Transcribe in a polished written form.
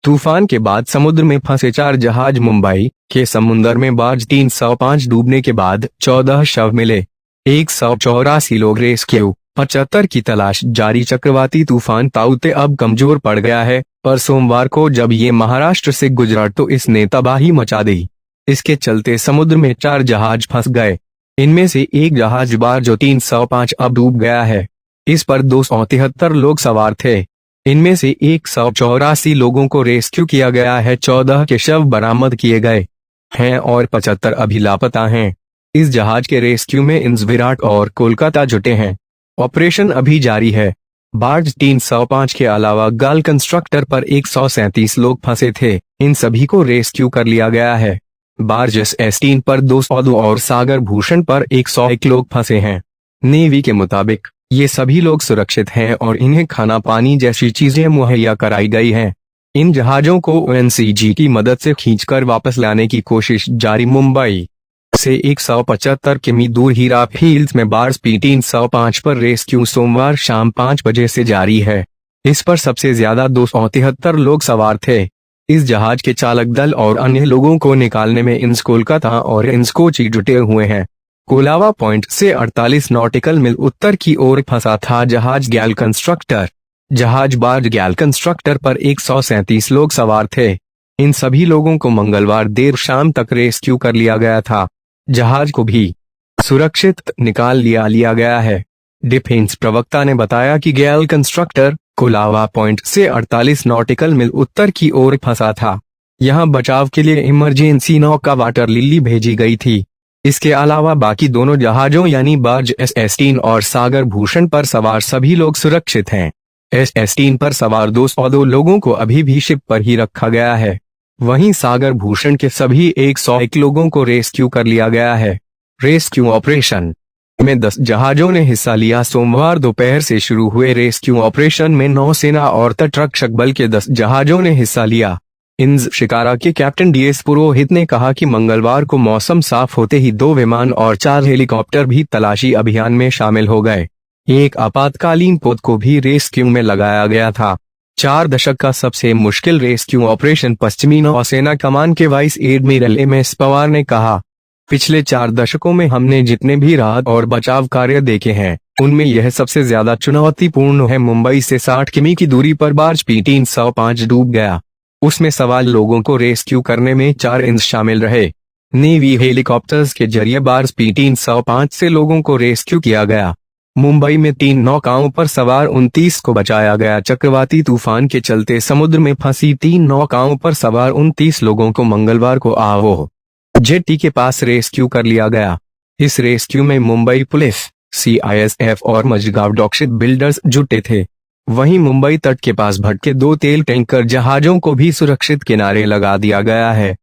तूफान के बाद समुद्र में फंसे 4 जहाज। मुंबई के समुद्र में बार्ज 305 डूबने के बाद 14 शव मिले। 184 लोग रेस्क्यू, 75 की तलाश जारी। चक्रवाती तूफान ताऊते अब कमजोर पड़ गया है, पर सोमवार को जब ये महाराष्ट्र से गुजरा तो इसने तबाही मचा दी। इसके चलते समुद्र में 4 जहाज फंस गए। इनमें से एक जहाज बार्ज 305 अब डूब गया है। इस पर 273 लोग सवार थे। इनमें से 184 लोगों को रेस्क्यू किया गया है, 14 के शव बरामद किए गए हैं और 75 अभी लापता हैं। इस जहाज के रेस्क्यू में इंस, विराट और कोलकाता जुटे हैं। ऑपरेशन अभी जारी है। बार्ज 305 के अलावा गाल कंस्ट्रक्टर पर 137 लोग फंसे थे। इन सभी को रेस्क्यू कर लिया गया है। बार्ज S3 पर 202 और सागर भूषण पर 101 लोग फंसे हैं। नेवी के मुताबिक ये सभी लोग सुरक्षित हैं और इन्हें खाना पानी जैसी चीजें मुहैया कराई गई हैं। इन जहाजों को ONGC की मदद से खींचकर वापस लाने की कोशिश जारी। मुंबई से 175 किमी दूर हीरा फील्ड्स में बार्ज P305 पर रेस्क्यू सोमवार शाम 5 बजे से जारी है। इस पर सबसे ज्यादा 273 लोग सवार थे। इस जहाज के चालक दल और अन्य लोगों को निकालने में इंस कोलकाता और इंस कोची जुटे हुए हैं। कोलावा पॉइंट से 48 नॉटिकल मील उत्तर की ओर फंसा था जहाज गैल कंस्ट्रक्टर। जहाज बार्ज गैल कंस्ट्रक्टर पर 137 लोग सवार थे। इन सभी लोगों को मंगलवार देर शाम तक रेस्क्यू कर लिया गया था। जहाज को भी सुरक्षित निकाल लिया गया है। डिफेंस प्रवक्ता ने बताया कि गैल कंस्ट्रक्टर कोलावा पॉइंट से 48 नॉटिकल मील उत्तर की ओर फंसा था। यहां बचाव के लिए इमरजेंसी नौका वाटर लिली भेजी गई थी। इसके अलावा बाकी दोनों जहाजों यानी बार्ज S3 और सागर भूषण पर सवार सभी लोग सुरक्षित हैं। S3 पर सवार 202 लोगों को अभी भी शिप पर ही रखा गया है। वहीं सागर भूषण के सभी 101 लोगों को रेस्क्यू कर लिया गया है। रेस्क्यू ऑपरेशन में 10 जहाजों ने हिस्सा लिया। सोमवार दोपहर से शुरू हुए रेस्क्यू ऑपरेशन में नौसेना और तटरक्षक बल के 10 जहाजों ने हिस्सा लिया। इंस शिकारा के कैप्टन DS पुरोहित ने कहा कि मंगलवार को मौसम साफ होते ही 2 विमान और 4 हेलीकॉप्टर भी तलाशी अभियान में शामिल हो गए। एक आपातकालीन पोत को भी रेस्क्यू में लगाया गया था। 4 दशक का सबसे मुश्किल रेस्क्यू ऑपरेशन, पश्चिमी नौसेना कमान के वाइस एडमिरल MS पवार ने कहा। पिछले 4 दशकों में हमने जितने भी राहत और बचाव कार्य देखे हैं, उनमें यह सबसे ज्यादा चुनौतीपूर्ण है। मुंबई से 60 किमी की दूरी पर बार्ज P305 डूब गया। उसमें सवार लोगों को रेस्क्यू करने में 4 इंस शामिल रहे। नेवी हेलीकॉप्टर्स के जरिए बार्ज P305 से लोगों को रेस्क्यू किया गया। मुंबई में 3 नौकाओं पर सवार 29 को बचाया गया। चक्रवाती तूफान के चलते समुद्र में फंसी 3 नौकाओं पर सवार 29 लोगों को मंगलवार को आवो जेटी के पास रेस्क्यू कर लिया गया। इस रेस्क्यू में मुंबई पुलिस, CISF और मजगांव डॉकशिप बिल्डर्स जुटे थे। वहीं मुंबई तट के पास भटके 2 तेल टैंकर जहाजों को भी सुरक्षित किनारे लगा दिया गया है।